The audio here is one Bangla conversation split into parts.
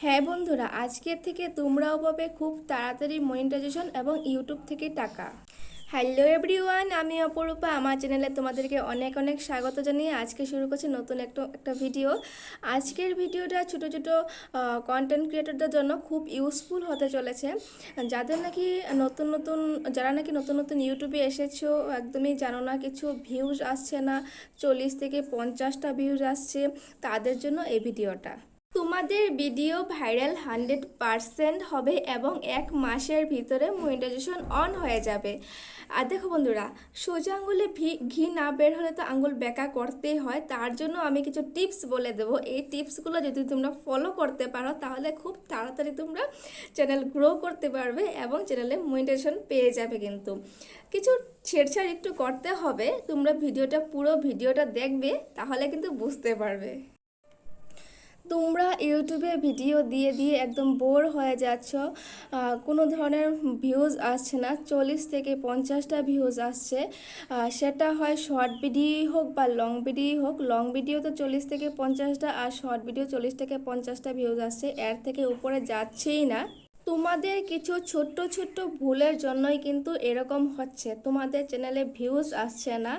হ্যাঁ বন্ধুরা, আজকের থেকে তোমরাও পাবে খুব তাড়াতাড়ি মনিটাইজেশন এবং ইউটিউব থেকে টাকা। হ্যালো এভরিওয়ান, আমি অপরূপা। আমার চ্যানেলে তোমাদেরকে অনেক অনেক স্বাগত জানিয়ে আজকে শুরু করছি নতুন একটা ভিডিও। আজকের ভিডিওটা ছোটো ছোটো কন্টেন্ট ক্রিয়েটরদের জন্য খুব ইউজফুল হতে চলেছে। যারা নাকি নতুন নতুন ইউটিউবে এসেছো, একদমই জানো না, কিছু ভিউজ আসছে না, 40 থেকে 50টা ভিউজ আসছে, তাদের জন্য এই ভিডিওটা। তোমাদের ভিডিও ভাইরাল 100% হবে এবং 1 মাসের ভিতরে মনিটাইজেশন অন হয়ে যাবে। আর দেখো বন্ধুরা, সোজা আঙুলে ঘি না বের হলে তো আঙুল বেঁকা করতেই হয়। তার জন্য আমি কিছু টিপস বলে দেবো। এই টিপসগুলো যদি তোমরা ফলো করতে পারো তাহলে খুব তাড়াতাড়ি তোমরা চ্যানেল গ্রো করতে পারবে এবং চ্যানেলে মনিটাইজেশন পেয়ে যাবে। কিন্তু কিছু ছেড়ছাড় একটু করতে হবে। তোমরা পুরো ভিডিওটা দেখবে, তাহলে কিন্তু বুঝতে পারবে। তোমরা ইউটিউবে ভিডিও দিয়ে দিয়ে একদম বোর হয়ে যাচ্ছ, কোনো ধরনের ভিউজ আসছে না, 40 থেকে 50টা ভিউজ আসছে। সেটা হয় শর্ট ভিডিও হোক বা লং ভিডিও হোক। লং ভিডিও তো 40 থেকে 50টা, আর শর্ট ভিডিও 40 থেকে 50টা ভিউজ আসছে, এর থেকে উপরে যাচ্ছেই না। তোমাদের কিছু ছোট্ট ছোট্ট ভুলের জন্যই কিন্তু এরকম হচ্ছে, তোমাদের চ্যানেলে ভিউজ আসছে না।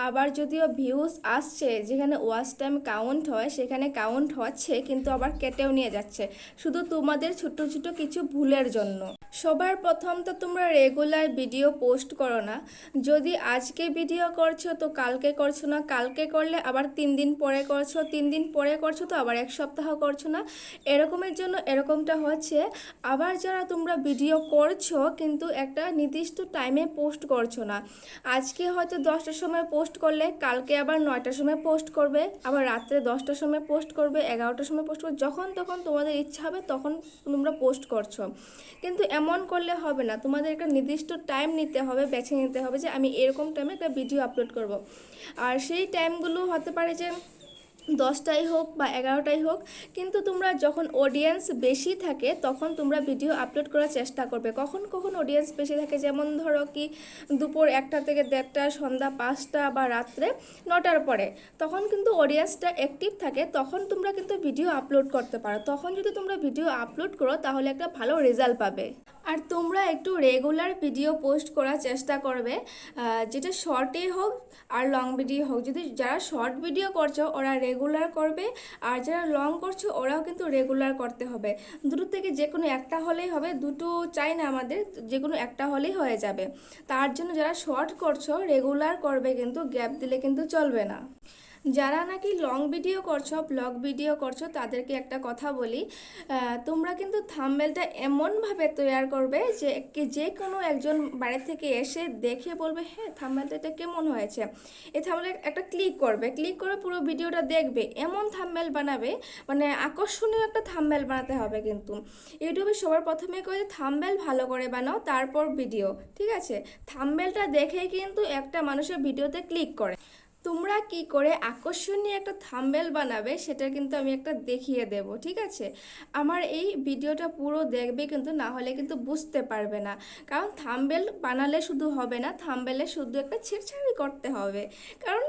আবার যদিও ভিউজ আসছে, যেখানে ওয়াচ টাইম কাউন্ট হয় সেখানে কাউন্ট হচ্ছে, কিন্তু আবার কেটেও নিয়ে যাচ্ছে, শুধু তোমাদের ছোট্ট ছোট্ট কিছু ভুলের জন্য। সবার প্রথম তো তোমরা রেগুলার ভিডিও পোস্ট করো না। যদি আজকে ভিডিও করছো তো কালকে করছো না, কালকে করলে আবার 3 দিন পরে করছো, 3 দিন পরে করছো তো আবার 1 সপ্তাহ করছো না। এরকমের জন্য এরকমটা হচ্ছে। আবার যারা তোমরা ভিডিও করছো কিন্তু একটা নির্দিষ্ট টাইমে পোস্ট করছো না, আজকে হয়তো 10টার সময় পোস্ট করলে কালকে আবার 9টার সময় পোস্ট করবে, আবার রাত্রে 10টার সময় পোস্ট করবে, 11টার সময় পোস্ট করবে, যখন তখন তোমাদের ইচ্ছা হবে তখন তোমরা পোস্ট করছো। কিন্তু এমন করলে হবে না, তোমাদের একটা নির্দিষ্ট টাইম নিতে হবে, বেছে নিতে হবে যে আমি এরকম টাইমে একটা ভিডিও আপলোড করব। আর সেই টাইমগুলো হতে পারে যে 10টাই হোক বা 11টাই হোক। কিন্তু তোমরা যখন অডিয়েন্স বেশি থাকে তখন তোমরা ভিডিও আপলোড করার চেষ্টা করবে। কখন কখন অডিয়েন্স বেশি থাকে, যেমন ধরো কি দুপুর 1টা থেকে 1:30, সন্ধ্যা 5টা বা রাত্রে 9টার পরে, তখন কিন্তু অডিয়েন্সটা অ্যাক্টিভ থাকে, তখন তোমরা কিন্তু ভিডিও আপলোড করতে পারো। তখন যদি তোমরা ভিডিও আপলোড করো তাহলে একটা ভালো রেজাল্ট পাবে। আর তোমরা একটু রেগুলার ভিডিও পোস্ট করার চেষ্টা করবে, যেটা শর্টে হোক আর লং ভিডিও হোক। যদি যারা শর্ট ভিডিও করছো ওরা রেগুলার করবে, আর যারা লং করছো ওরাও কিন্তু রেগুলার করতে হবে। দুটো থেকে যে কোনো একটা হলেই হবে, দুটো চাই না আমাদের, যে কোনো একটা হলেই হয়ে যাবে। তার জন্য যারা শর্ট করছো রেগুলার করবে, কিন্তু গ্যাপ দিলে কিন্তু চলবে না। যারা নাকি লং ভিডিও করছো, ব্লগ ভিডিও করছো, তাদেরকে একটা কথা বলি, তোমরা কিন্তু থাম্বনেলটা এমনভাবে তৈরি করবে যে কোনো একজন বাইরে থেকে এসে দেখে বলবে হ্যাঁ থাম্বনেলটা এটা কেমন হয়েছে। এই থাম্বনেল একটা ক্লিক করে পুরো ভিডিওটা দেখবে, এমন থাম্বনেল বানাবে, মানে আকর্ষণীয় একটা থাম্বনেল বানাতে হবে। কিন্তু ইউটিউবে সবার প্রথমে করে থাম্বনেল ভালো করে বানাও, তারপর ভিডিও, ঠিক আছে? থাম্বনেলটা দেখেই কিন্তু একটা মানুষের ভিডিওতে ক্লিক করে। তোমরা কি করে আকর্ষণীয় একটা থাম্বনেল বানাবে সেটা কিন্তু আমি একটা দেখিয়ে দেব, ঠিক আছে? আমার এই ভিডিওটা পুরো দেখবে, কিন্তু না হলে কিন্তু বুঝতে পারবে না। কারণ থাম্বনেল বানালে শুধু হবে না, থাম্বনেলে শুধু একটা ছেড়ছাড়ি করতে হবে। কারণ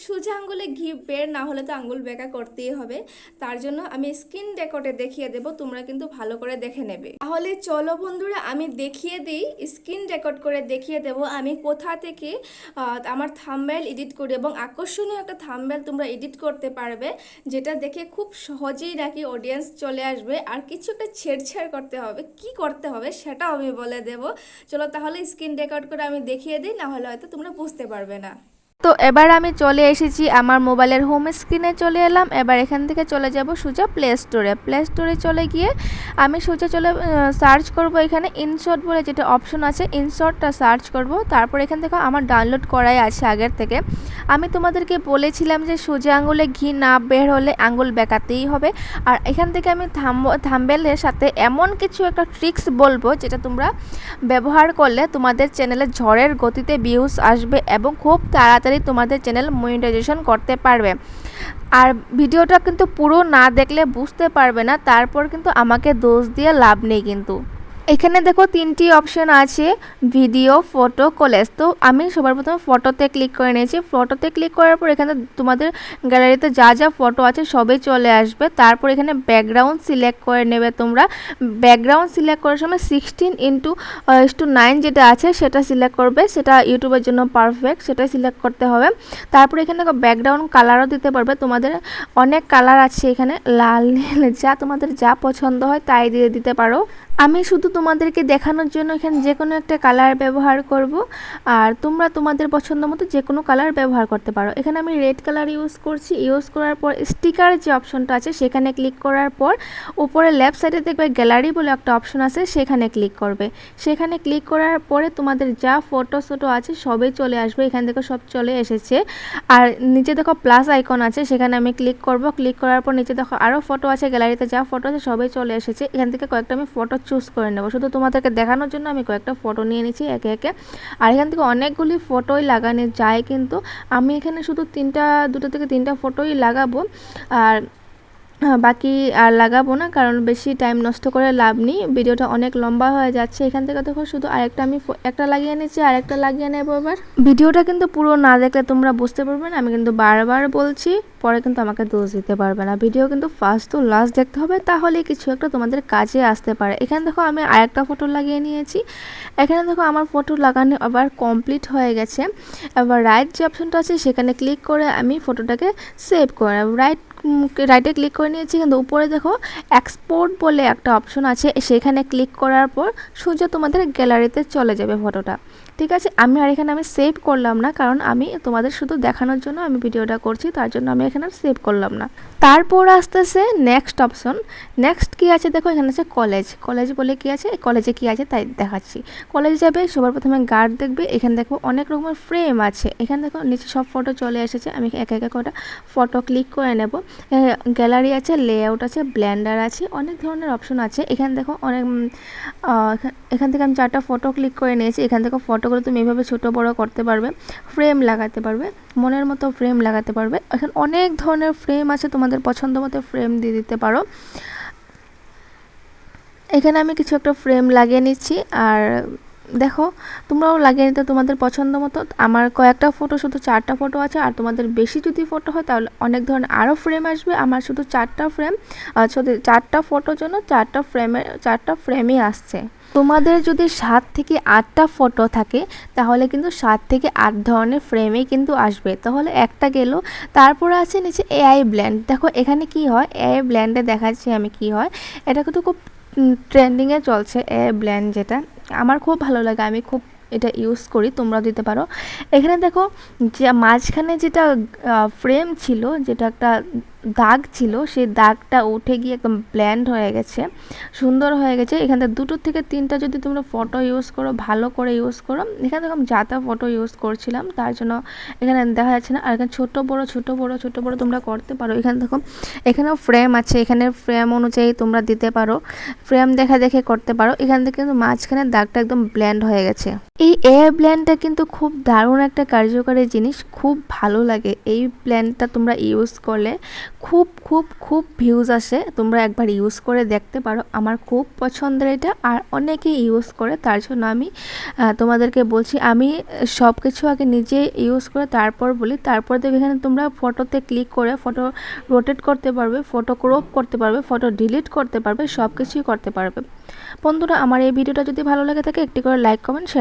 সোজা আঙ্গুলে ঘি বের না হলে তো আঙ্গুল বেঁকা করতেই হবে। তার জন্য আমি স্ক্রিন রেকর্ডে দেখিয়ে দেব, তোমরা কিন্তু ভালো করে দেখে নেবে। তাহলে চলো বন্ধুরা, আমি দেখিয়ে দিই, স্ক্রিন রেকর্ড করে দেখিয়ে দেব আমি কোথা থেকে আমার থাম্বনেল এডিট করি, এবং আকর্ষণীয় একটা থাম্বনেল তোমরা এডিট করতে পারবে, যেটা দেখে খুব সহজেই নাকি অডিয়েন্স চলে আসবে। আর কিছু একটা ছেড়ছাড় করতে হবে, কি করতে হবে সেটাও আমি বলে দেব। চলো তাহলে স্ক্রিন রেকর্ড করে আমি দেখিয়ে দিই, না হলে হয়তো তোমরা বুঝতে পারবে না। তো এবার আমি চলে এসেছি আমার মোবাইলের হোম স্ক্রিনে চলে এলাম। এবার এখান থেকে চলে যাব সোজা প্লে স্টোরে চলে গিয়ে আমি সোজা সার্চ করব, এখানে ইনশট বলে যেটা অপশন আছে, ইনশটটা সার্চ করব। তারপর এখান থেকে আমার ডাউনলোড করাই আছে আগের থেকে। আমি তোমাদেরকে বলেছিলাম যে সোজা আঙুলে ঘি না বের হলে আঙুল বেঁকাতেই হবে। আর এখান থেকে আমি থাম্বনেলের সাথে এমন কিছু একটা ট্রিক্স বলবো যেটা তোমরা ব্যবহার করলে তোমাদের চ্যানেলে ঝড়ের গতিতে ভিউজ আসবে এবং খুব তাড়াতাড়ি তোমাদের চ্যানেল মনিটাইজেশন করতে পারবে। আর ভিডিওটা কিন্তু পুরো না দেখলে বুঝতে পারবে না, তারপর কিন্তু আমাকে দোষ দিয়ে লাভ নেই। কিন্তু এখানে দেখো 3টি অপশন আছে, ভিডিও, ফটো, কোলেজ। তো আমি সবার প্রথমে ফটোতে ক্লিক করে নিয়েছি। ফটোতে ক্লিক করার পর এখানে তোমাদের গ্যালারিতে যা যা ফটো আছে সবই চলে আসবে। তারপর এখানে ব্যাকগ্রাউন্ড সিলেক্ট করে নেবে তোমরা। ব্যাকগ্রাউন্ড সিলেক্ট করার সময় 16:9 যেটা আছে সেটা সিলেক্ট করবে, সেটা ইউটিউবের জন্য পারফেক্ট, সেটাই সিলেক্ট করতে হবে। তারপর এখানে ব্যাকগ্রাউন্ড কালারও দিতে পারবে, তোমাদের অনেক কালার আছে এখানে, লাল নীল যা তোমাদের যা পছন্দ হয় তাই দিয়ে দিতে পারো। আমি শুধু তোমাদেরকে দেখানোর জন্য এখানে যে কোনো একটা কালার ব্যবহার করব, আর তোমরা তোমাদের পছন্দ মতো যে কোনো কালার ব্যবহার করতে পারো। এখানে আমি রেড কালার ইউজ করছি। ইউজ করার পর স্টিকার যে অপশনটা আছে সেখানে ক্লিক করার পর উপরে লেফট সাইডে দেখবে গ্যালারি বলে একটা অপশন আছে, সেখানে ক্লিক করবে। সেখানে ক্লিক করার পরে তোমাদের যা ফটো আছে সবই চলে আসবে। এখান থেকে সব চলে এসেছে। আর নিচে দেখো প্লাস আইকন আছে, সেখানে আমি ক্লিক করব। ক্লিক করার পর নিচে দেখো আরও ফটো আছে, গ্যালারিতে যা ফটো আছে সবই চলে এসেছে। এখান থেকে কয়েকটা আমি ফটো চুজ করে নেব, শুধু তোমাদেরকে দেখানোর জন্য আমি কয়েকটা ফটো নিয়ে নিচ্ছি একে একে। আর এখান থেকে অনেকগুলি ফটোই লাগানো যায়, কিন্তু আমি এখানে শুধু দুটো থেকে তিনটা ফটোই লাগাবো, আর বাকি আর লাগাবো না, কারণ বেশি টাইম নষ্ট করে লাভ নেই, ভিডিওটা অনেক লম্বা হয়ে যাচ্ছে। এখান থেকে দেখো শুধু আরেকটা আমি একটা লাগিয়ে নিচ্ছি, আরেকটা লাগিয়ে নেবো এবার। ভিডিওটা কিন্তু পুরো না দেখলে তোমরা বুঝতে পারবে না, আমি কিন্তু বারবার বলছি, পরে কিন্তু আমাকে দোষ দিতে পারবে না। ভিডিও কিন্তু ফার্স্ট টু লাস্ট দেখতে হবে, তাহলে কিছু একটা তোমাদের কাজে আসতে পারে। এখানে দেখো আমি আরেকটা ফটো লাগিয়ে নিয়েছি। এখানে দেখো আমার ফটো লাগানো আবার কমপ্লিট হয়ে গেছে। এবার রাইট যে অপশনটা আছে সেখানে ক্লিক করে আমি ফটোটাকে সেভ করে রাইটে ক্লিক করে নিয়েছি। কিন্তু উপরে দেখো এক্সপোর্ট বলে একটা অপশন আছে, সেখানে ক্লিক করার পর সোজা তোমাদের গ্যালারিতে চলে যাবে ফটোটা। ঠিক আছে, আমি সেভ করলাম না, কারণ আমি তোমাদের শুধু দেখানোর জন্য আমি ভিডিওটা করছি, তার জন্য আমি এখানে সেভ করলাম না। তারপর আসতেছে নেক্সট অপশন। নেক্সট কি আছে দেখো, এখানে আছে কলেজ বলে কি আছে, কলেজে কি আছে তাই দেখাচ্ছি। কলেজ যাবে, সবার প্রথমে গার্ড দেখবে। এখানে দেখো অনেক রকমের ফ্রেম আছে। এখানে দেখো নিচে সব ফটো চলে এসেছে, আমি একে একে কটা ফটো ক্লিক করে নেব। গ্যালারি আছে, লেআউট আছে, ব্লেন্ডার আছে, অনেক ধরনের অপশন আছে। এখানে দেখো অনেক এখান থেকে আমি 4টা ফটো ক্লিক করে নিয়েছি। এখান থেকে ফটোগুলো তুমি এভাবে ছোটো বড়ো করতে পারবে, ফ্রেম লাগাতে পারবে, মনের মতো ফ্রেম লাগাতে পারবে। এখানে অনেক ধরনের ফ্রেম আছে, তোমাদের পছন্দ মতো ফ্রেম দিয়ে দিতে পারো। এখানে আমি কিছু একটা ফ্রেম লাগিয়ে নিচ্ছি, আর দেখো তোমরাও লাগিয়ে নিতে তোমাদের পছন্দ মতো। আমার কয়েকটা ফটো, শুধু 4টা ফটো আছে, আর তোমাদের বেশি যদি ফটো হয় তাহলে অনেক ধরনের আরও ফ্রেম আসবে। আমার শুধু 4টা ফ্রেম, শুধু 4টা ফটোর জন্য 4টা ফ্রেমই আসছে। তোমাদের যদি 7 থেকে 8টা ফটো থাকে তাহলে কিন্তু 7 থেকে 8 ধরনের ফ্রেমে কিন্তু আসবে, তাহলে একটা গেল। তারপর আছে নিচে এআই ব্লেন্ড। দেখো এখানে কি হয়, এআই ব্লেন্ডে দেখাচ্ছি আমি কি হয়। এটা কিন্তু খুব ট্রেন্ডিংয়ে চলছে এআই ব্লেন্ড, যেটা আমার খুব ভালো লাগে, আমি খুব এটা ইউজ করি, তোমরা দিতে পারো। এখানে দেখো যে মাঝখানে যেটা ফ্রেম ছিল, যেটা একটা দাগ ছিল, সেই দাগটা উঠে গিয়ে একদম ব্ল্যান্ড হয়ে গেছে, সুন্দর হয়ে গেছে। এখানে 2 থেকে 3টা যদি তোমরা ফটো ইউজ করো, ভালো করে ইউজ করো। এখানে দেখো আমি যাতা ফটো ইউজ করছিলাম, তার জন্য এখানে দেখা যাচ্ছে না। আর এখানে ছোট বড় তোমরা করতে পারো। এখানে দেখো এখানেও ফ্রেম আছে, এখানে ফ্রেম অনুযায়ী তোমরা দিতে পারো, ফ্রেম দেখে করতে পারো। এখান থেকে কিন্তু মাঝখানে দাগটা একদম ব্ল্যান্ড হয়ে গেছে। এই এআই ব্লেন্ডটা কিন্তু খুব দারুণ একটা কার্যকরী জিনিস, খুব ভালো লাগে। এই ব্লেন্ডটা তোমরা ইউজ করলে খুব ভিউজ আসে, তোমরা একবার ইউজ করে দেখতে পারো। আমার খুব পছন্দের এটা, আর অনেকে ইউজ করে, তার জন্য আমি তোমাদেরকে বলছি। আমি সব কিছু আগে নিজে ইউজ করে তারপর বলি। তারপর দেখবে এখানে তোমরা ফটোতে ক্লিক করে ফটো রোটেট করতে পারবে, ফটো ক্রপ করতে পারবে, ফটো ডিলিট করতে পারবে, সব কিছুই করতে পারবে। বন্ধুরা, আমার এই ভিডিওটা যদি ভালো লাগে থাকে একটি করে লাইক, কমেন্ট, শেয়ার